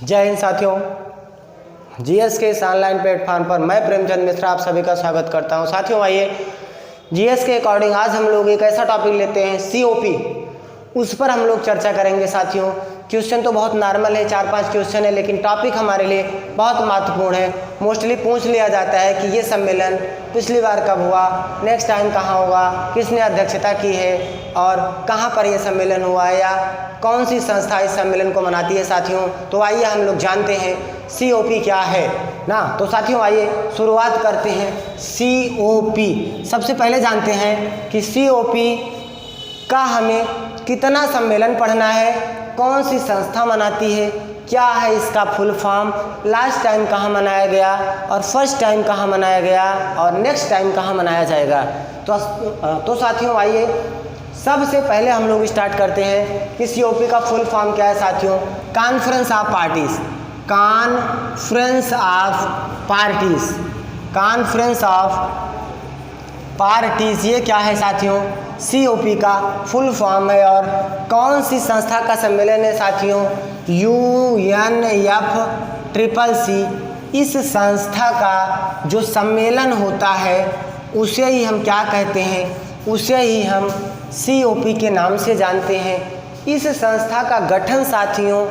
जय हिंद साथियों, जीएस के इस ऑनलाइन प्लेटफॉर्म पर मैं प्रेमचंद मिश्रा आप सभी का स्वागत करता हूं। साथियों आइए जीएस के अकॉर्डिंग आज हम लोग एक ऐसा टॉपिक लेते हैं सीओपी, उस पर हम लोग चर्चा करेंगे। साथियों क्वेश्चन तो बहुत नॉर्मल है, 4-5 क्वेश्चन है, लेकिन टॉपिक हमारे लिए बहुत महत्वपूर्ण है। मोस्टली पूछ लिया जाता है कि ये सम्मेलन पिछली बार कब हुआ, नेक्स्ट टाइम कहाँ होगा, किसने अध्यक्षता की है और कहाँ पर यह सम्मेलन हुआ है या कौन सी संस्था इस सम्मेलन को मनाती है। साथियों तो आइए हम लोग जानते हैं सीओपी क्या है ना। तो साथियों आइए शुरुआत करते हैं सीओपी। सबसे पहले जानते हैं कि सीओपी का हमें कितना सम्मेलन पढ़ना है, कौन सी संस्था मनाती है, क्या है इसका फुल फॉर्म, लास्ट टाइम कहाँ मनाया गया और फर्स्ट टाइम कहाँ मनाया गया और नेक्स्ट टाइम कहाँ मनाया जाएगा। तो साथियों आइए सबसे पहले हम लोग स्टार्ट करते हैं कि सीओपी का फुल फॉर्म क्या है। साथियों conference of parties, conference of parties, conference of parties, ये क्या है साथियों, सीओपी का फुल फॉर्म है। और कौन सी संस्था का सम्मेलन है साथियों, UNFCCC। इस संस्था का जो सम्मेलन होता है उसे ही हम क्या कहते हैं, उसे ही हम सीओपी के नाम से जानते हैं। इस संस्था का गठन साथियों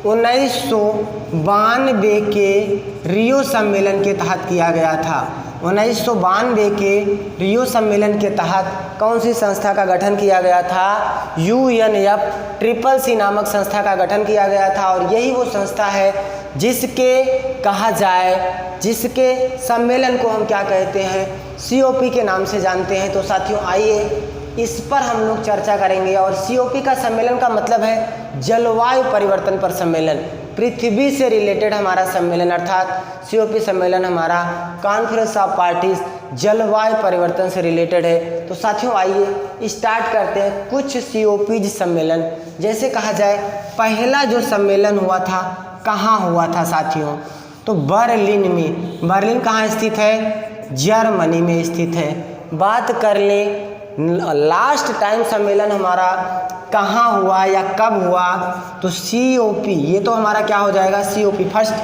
1992 के रियो सम्मेलन के तहत किया गया था। 1992 के रियो सम्मेलन के तहत कौन सी संस्था का गठन किया गया था, UNFCCC नामक संस्था का गठन किया गया था। और यही वो संस्था है जिसके कहा जाए, जिसके सम्मेलन को हम क्या कहते हैं, सीओपी के नाम से जानते हैं। तो साथियों आइए इस पर हम लोग चर्चा करेंगे। और सीओपी का सम्मेलन का मतलब है जलवायु परिवर्तन पर सम्मेलन, पृथ्वी से रिलेटेड हमारा सम्मेलन, अर्थात सीओपी सम्मेलन हमारा कॉन्फ्रेंस ऑफ पार्टीज जलवायु परिवर्तन से रिलेटेड है। तो साथियों आइए स्टार्ट करते हैं कुछ सीओपी सम्मेलन। जैसे कहा जाए पहला जो सम्मेलन हुआ था कहाँ हुआ था साथियों, तो बर्लिन में। बर्लिन कहाँ स्थित है, जर्मनी में स्थित है। बात कर लें लास्ट टाइम सम्मेलन हमारा कहाँ हुआ या कब हुआ, तो सीओपी, ये तो हमारा क्या हो जाएगा सीओपी फर्स्ट।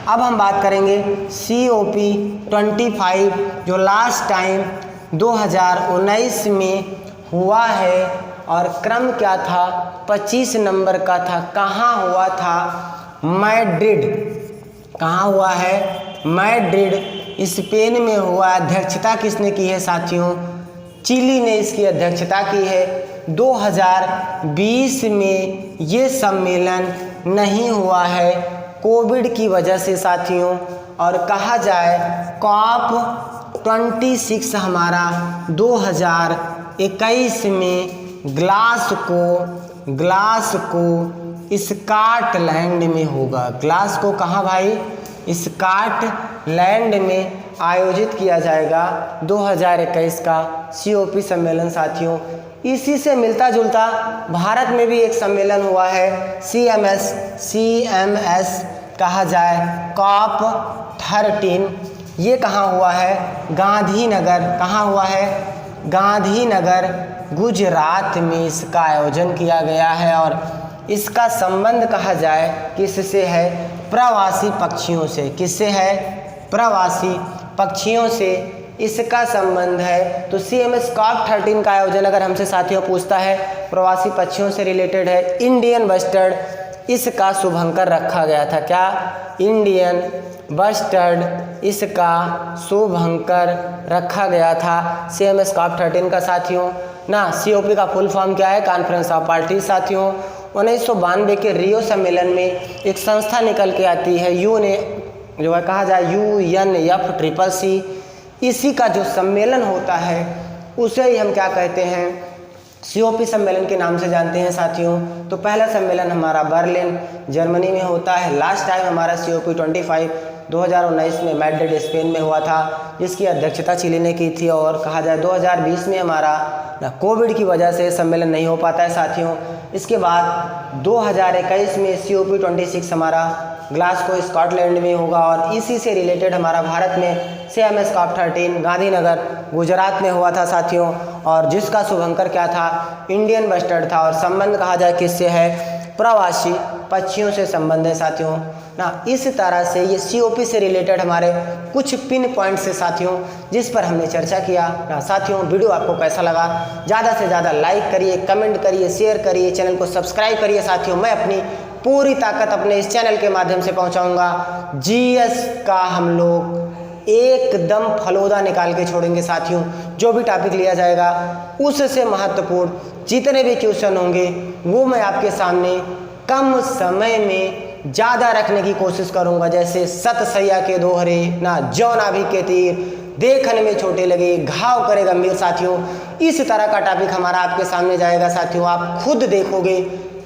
अब हम बात करेंगे सीओपी 25 जो लास्ट टाइम 2019 में हुआ है और क्रम क्या था, 25 नंबर का था। कहाँ हुआ था, मैड्रिड। कहाँ हुआ है, मैड्रिड स्पेन में हुआ। अध्यक्षता किसने की है साथियों, चिली ने इसकी अध्यक्षता की है। 2020 में ये सम्मेलन नहीं हुआ है कोविड की वजह से साथियों। और कहा जाए COP 26 हमारा 2021 में ग्लासगो स्कॉटलैंड में होगा। ग्लासगो कहाँ भाई, स्कॉटलैंड में आयोजित किया जाएगा 2021 का सीओपी सम्मेलन। साथियों इसी से मिलता जुलता भारत में भी एक सम्मेलन हुआ है CMS कहा जाए COP 13। ये कहाँ हुआ है, गांधीनगर। कहाँ हुआ है, गांधीनगर गुजरात में इसका आयोजन किया गया है। और इसका संबंध कहा जाए किससे है, प्रवासी पक्षियों से। किससे है, प्रवासी पक्षियों से इसका संबंध है। तो CMS COP 13 का आयोजन अगर हमसे साथियों पूछता है प्रवासी पक्षियों से रिलेटेड है। इंडियन बस्टर्ड इसका शुभंकर रखा गया था। क्या, इंडियन बस्टर्ड इसका शुभंकर रखा गया था CMS COP 13 का साथियों ना। सीओपी का फुल फॉर्म क्या है, कॉन्फ्रेंस ऑफ पार्टीज। साथियों 1992 के रियो सम्मेलन में एक संस्था निकल के आती है, जो है कहा जाए UNFCCC। इसी का जो सम्मेलन होता है उसे ही हम क्या कहते हैं, सीओपी सम्मेलन के नाम से जानते हैं साथियों। तो पहला सम्मेलन हमारा बर्लिन जर्मनी में होता है। लास्ट टाइम हमारा सीओपी 25 2019 में मैड्रिड स्पेन में हुआ था, जिसकी अध्यक्षता चिली ने की थी। और कहा जाए 2020 में हमारा कोविड की वजह से सम्मेलन नहीं हो पाता है साथियों। इसके बाद 2021 में सीओपी 26 हमारा ग्लासगो स्कॉटलैंड में होगा। और इसी से रिलेटेड हमारा भारत में CMS COP 13 गांधीनगर गुजरात में हुआ था साथियों। और जिसका शुभंकर क्या था, इंडियन बस्टर्ड था। और संबंध कहा जाए किससे है, प्रवासी पक्षियों से संबंध है साथियों ना। इस तरह से ये COP से रिलेटेड हमारे कुछ पिन पॉइंट्स है साथियों, जिस पर हमने चर्चा किया ना। साथियों वीडियो आपको कैसा लगा, ज़्यादा से ज़्यादा लाइक करिए, कमेंट करिए, शेयर करिए, चैनल को सब्सक्राइब करिए साथियों। मैं अपनी पूरी ताकत अपने इस चैनल के माध्यम से पहुंचाऊंगा। GS का हम लोग एकदम फलोदा निकाल के छोड़ेंगे साथियों। जो भी टॉपिक लिया जाएगा उससे महत्वपूर्ण जितने भी क्वेश्चन होंगे वो मैं आपके सामने कम समय में ज़्यादा रखने की कोशिश करूंगा। जैसे सत सैया के दोहरे ना, जौ नाभि के तीर, देखने में छोटे लगे, घाव करे गंभीर साथियों। इस तरह का टॉपिक हमारा आपके सामने जाएगा साथियों। आप खुद देखोगे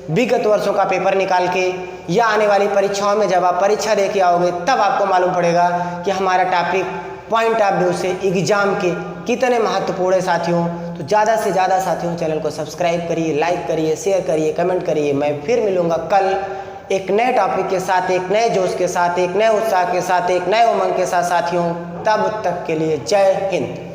विगत वर्षों का पेपर निकाल के या आने वाली परीक्षाओं में जब आप परीक्षा दे के आओगे तब आपको मालूम पड़ेगा कि हमारा टॉपिक पॉइंट ऑफ व्यू से एग्जाम के कितने महत्वपूर्ण है साथियों। तो ज़्यादा से ज़्यादा साथियों चैनल को सब्सक्राइब करिए, लाइक करिए, शेयर करिए, कमेंट करिए। मैं फिर मिलूंगा कल एक नए टॉपिक के साथ, एक नए जोश के साथ, एक नए उत्साह के साथ, एक नए उमंग के साथ साथियों। तब तक के लिए जय हिंद।